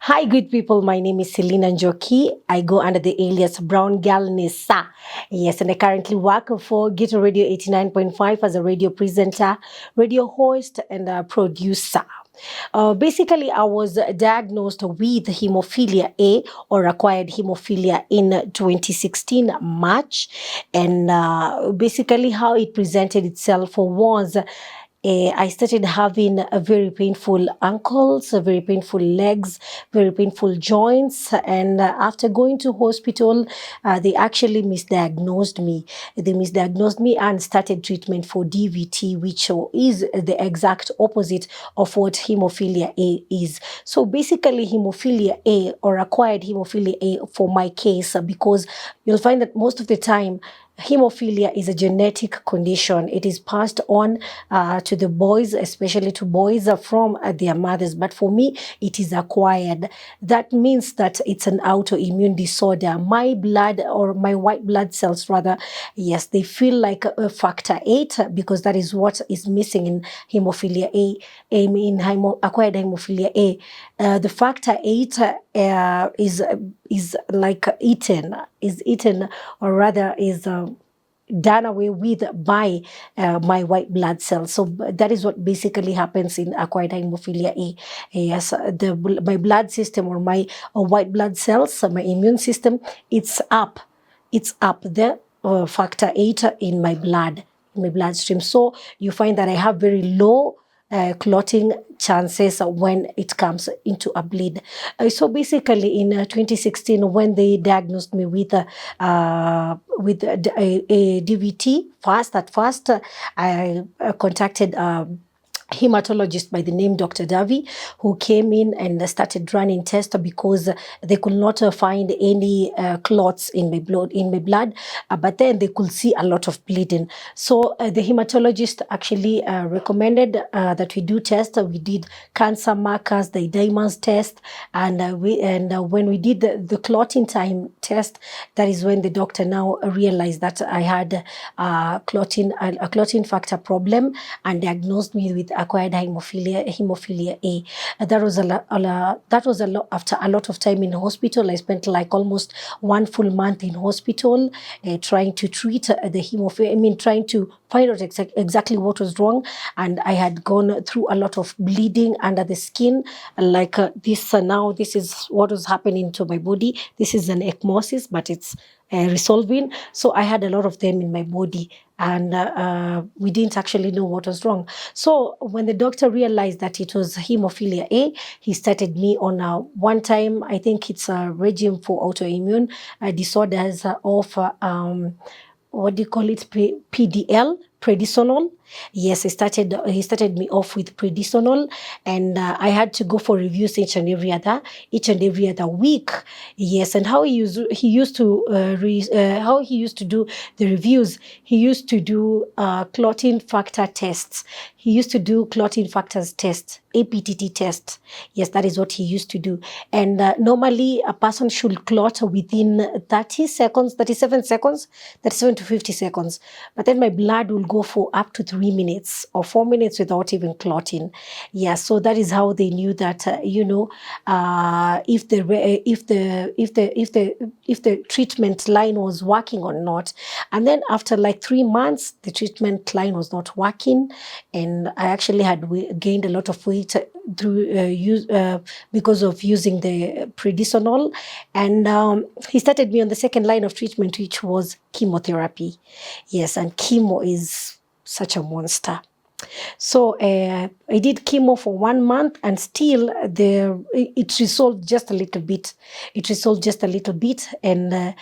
Hi, good people. My name is Celina Njoki. I go under the alias Browngalnessa. Yes, and I currently work for Ghetto Radio 89.5 as a radio presenter, radio host, and a producer. Basically, I was diagnosed with hemophilia A or acquired hemophilia in 2016 March. And basically, how it presented itself was I started having a very painful ankles, a very painful legs, very painful joints. And after going to hospital, they actually misdiagnosed me. They misdiagnosed me and started treatment for DVT, which is the exact opposite of what hemophilia A is. So basically, hemophilia A or acquired hemophilia A for my case, because you'll find that most of the time, hemophilia is a genetic condition. It is passed on to the boys, especially to boys from their mothers. But for me, it is acquired. That means that it's an autoimmune disorder. My blood, or my white blood cells rather, yes, they feel like factor 8 because that is what is missing in hemophilia A, acquired hemophilia A. The factor 8 is like eaten, or rather is done away with by my white blood cells. So that is what basically happens in acquired hemophilia A. Yes, my blood system, or my white blood cells, my immune system, it's up. It's up the factor 8 in my bloodstream. So you find that I have very low clotting chances when it comes into a bleed. So basically, in 2016, when they diagnosed me with a DVT, at first, I contacted hematologist by the name Dr. Davi, who came in and started running tests because they could not find any clots in my blood, but then they could see a lot of bleeding. So the hematologist actually recommended that we do tests. We did cancer markers, the Diamonds test, and when we did the clotting time test, that is when the doctor now realized that I had a clotting factor problem and diagnosed me with acquired hemophilia A. That was a lot after a lot of time in hospital. I spent like almost 1 full month in hospital trying to treat the hemophilia. Trying to find out exactly what was wrong. And I had gone through a lot of bleeding under the skin, like this. Now this is what was happening to my body. This is an ecmosis, but it's resolving. So I had a lot of them in my body, and we didn't actually know what was wrong. So when the doctor realized that it was hemophilia A, he started me on one time, I think it's a regime for autoimmune disorders of what do you call it? PDL, prednisone. Yes, he started me off with prednisone, and I had to go for reviews each and every other week. Yes, and how he used to do the reviews. He used to do clotting factor tests. He used to do clotting factors tests, APTT tests. Yes, that is what he used to do. And normally a person should clot within 37 to 50 seconds. But then my blood will go for up to 3 minutes or 4 minutes without even clotting. Yeah, so that is how they knew that if the treatment line was working or not. And then after like 3 months, the treatment line was not working, and I actually had gained a lot of weight through because of using the prednisone. And he started me on the second line of treatment, which was chemotherapy. Yes, and chemo is such a monster. So I did chemo for 1 month, and still it resolved just a little bit. And I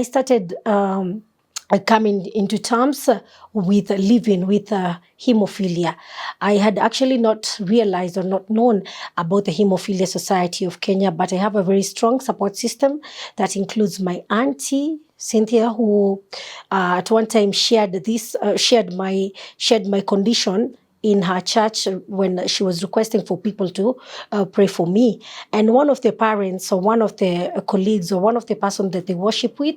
started coming into terms with living with hemophilia. I had actually not realized or not known about the Hemophilia Society of Kenya, but I have a very strong support system that includes my auntie Cynthia, who at one time shared my condition in her church when she was requesting for people to pray for me. And one of the parents or one of the colleagues or one of the person that they worship with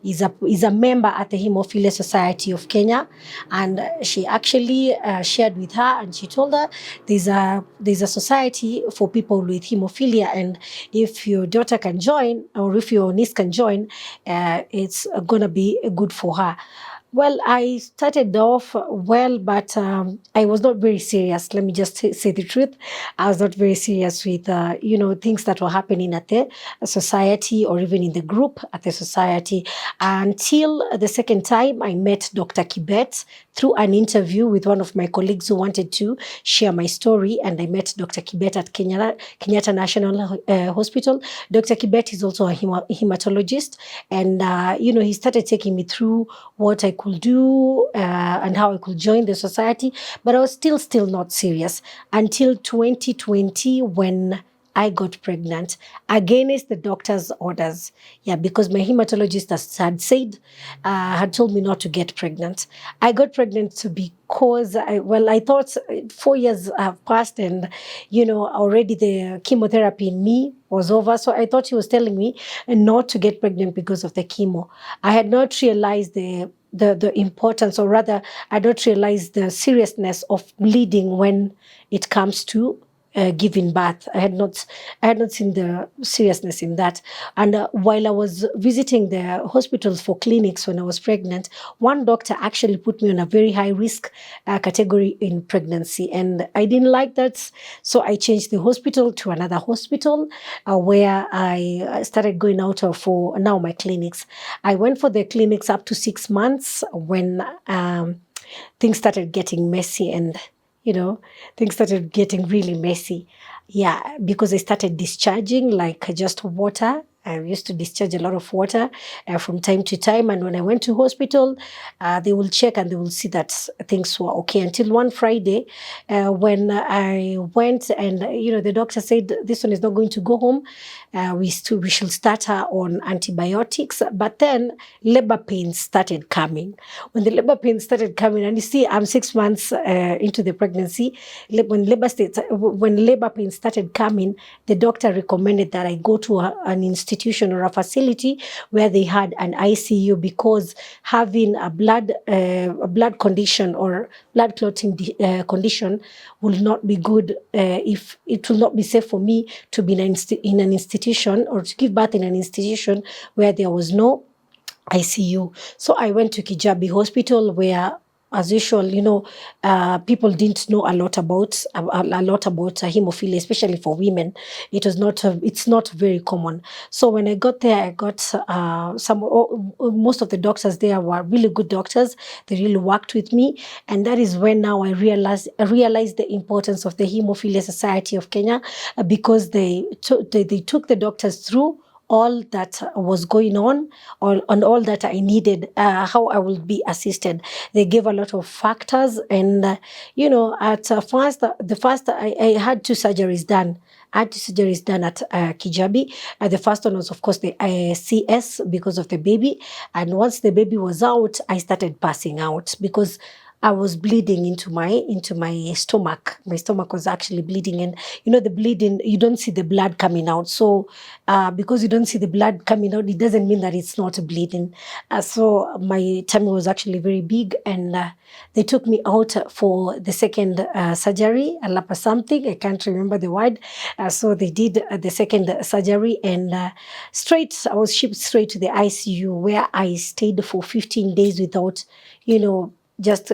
is a member at the Haemophilia Society of Kenya. And she actually shared with her, and she told her there's a society for people with hemophilia, and if your daughter can join or if your niece can join, it's gonna be good for her. Well, I started off well, but I was not very serious. Let me just say the truth. I was not very serious with, things that were happening at the society or even in the group at the society until the second time I met Dr. Kibet through an interview with one of my colleagues who wanted to share my story. And I met Dr. Kibet at Kenyatta National Hospital. Dr. Kibet is also a hematologist. And, he started taking me through what I could do and how I could join the society. But I was still not serious until 2020 when I got pregnant against the doctor's orders. Yeah, because my hematologist had told me not to get pregnant. I got pregnant because I thought 4 years have passed and, already the chemotherapy in me was over. So I thought he was telling me not to get pregnant because of the chemo. I had not realized the importance, or rather, I don't realize the seriousness of bleeding when it comes to giving birth. I had not seen the seriousness in that. And while I was visiting the hospitals for clinics when I was pregnant, one doctor actually put me on a very high risk category in pregnancy, and I didn't like that. So I changed the hospital to another hospital where I started going out for now my clinics. I went for the clinics up to 6 months when things started getting messy, and things started getting really messy. Yeah, because I started discharging like just water. I used to discharge a lot of water from time to time. And when I went to hospital, they will check and they will see that things were okay. Until one Friday, when I went and, the doctor said, this one is not going to go home. We should start her on antibiotics. But then labor pains started coming. When the labor pains started coming, and you see, I'm 6 months into the pregnancy, when labor pains started coming, the doctor recommended that I go to an institution or a facility where they had an ICU, because having a blood condition or blood clotting condition will not be good. If it will not be safe for me to be in an institution or to give birth in an institution where there was no ICU. So I went to Kijabi Hospital, where, as usual, people didn't know a lot about hemophilia, especially for women. It's not very common. So when I got there, I got most of the doctors there were really good doctors. They really worked with me, and that is when now I realized the importance of the Haemophilia Society of Kenya, because they took the doctors through all that was going on and all that I needed, how I will be assisted. They gave a lot of factors, and at first, I had 2 surgeries done. I had 2 surgeries done at Kijabi. The first one was, of course, the CS because of the baby. And once the baby was out, I started passing out because I was bleeding into my stomach. My stomach was actually bleeding, and the bleeding, you don't see the blood coming out. So because you don't see the blood coming out, it doesn't mean that it's not bleeding. So my tummy was actually very big, and they took me out for the second surgery, a lap or something. I can't remember the word. So they did the second surgery, and I was shipped straight to the ICU, where I stayed for 15 days without, just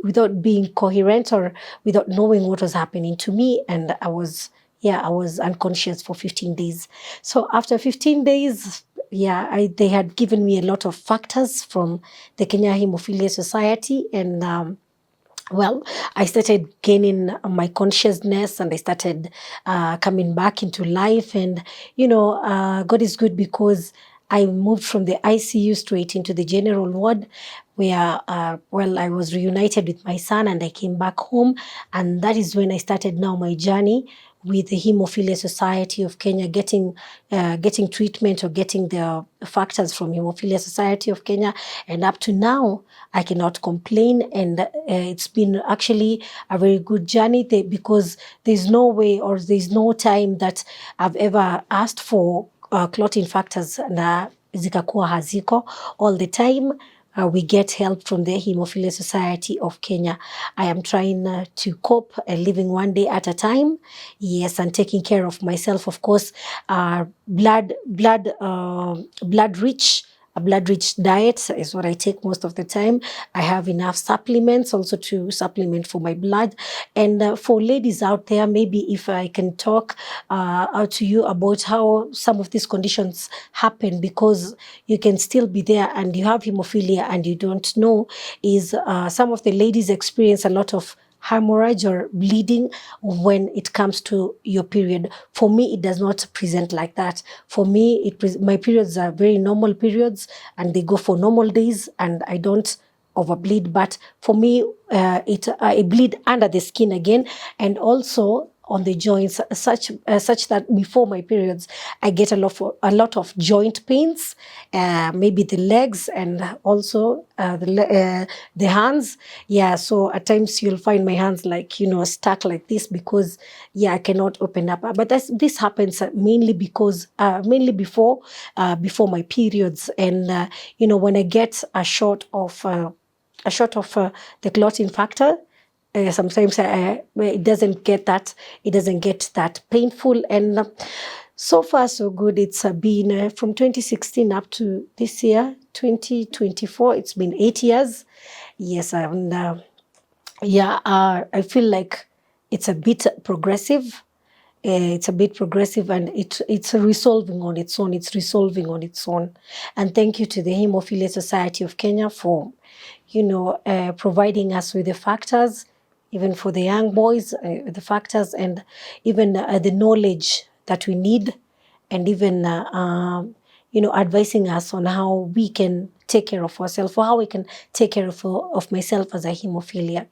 without being coherent or without knowing what was happening to me. And I was unconscious for 15 days. So after 15 days, they had given me a lot of factors from the Kenya Haemophilia Society, and I started gaining my consciousness, and I started coming back into life. And God is good, because I moved from the ICU straight into the general ward, where, I was reunited with my son and I came back home. And that is when I started now my journey with the Haemophilia Society of Kenya, getting treatment or getting the factors from Haemophilia Society of Kenya. And up to now, I cannot complain. And it's been actually a very good journey because there's no way or there's no time that I've ever asked for clotting factors na zikakuwa haziko. All the time we get help from the Haemophilia Society of Kenya. I am trying to cope and living one day at a time. Yes, and taking care of myself, of course. A blood-rich diet is what I take most of the time. I have enough supplements also to supplement for my blood. And for ladies out there, maybe if I can talk out to you about how some of these conditions happen, because you can still be there and you have hemophilia and you don't know, is some of the ladies experience a lot of hemorrhage or bleeding when it comes to your period. For me, it does not present like that. For me, my periods are very normal periods and they go for normal days and I don't overbleed. But for me, I bleed under the skin again, and also on the joints, such that before my periods, I get a lot of joint pains, maybe the legs and also the hands. Yeah, so at times you'll find my hands stuck like this because I cannot open up. But this happens mainly before my periods, and when I get a shot of the clotting factor. Sometimes it doesn't get that painful, and so far so good. It's been from 2016 up to this year, 2024. It's been 8 years. Yes, and I feel like it's a bit progressive. It's a bit progressive, and it's resolving on its own. It's resolving on its own. And thank you to the Haemophilia Society of Kenya for, providing us with the factors, even for the young boys, the factors, and even the knowledge that we need, and even advising us on how we can take care of ourselves, or how we can take care of myself as a hemophilia.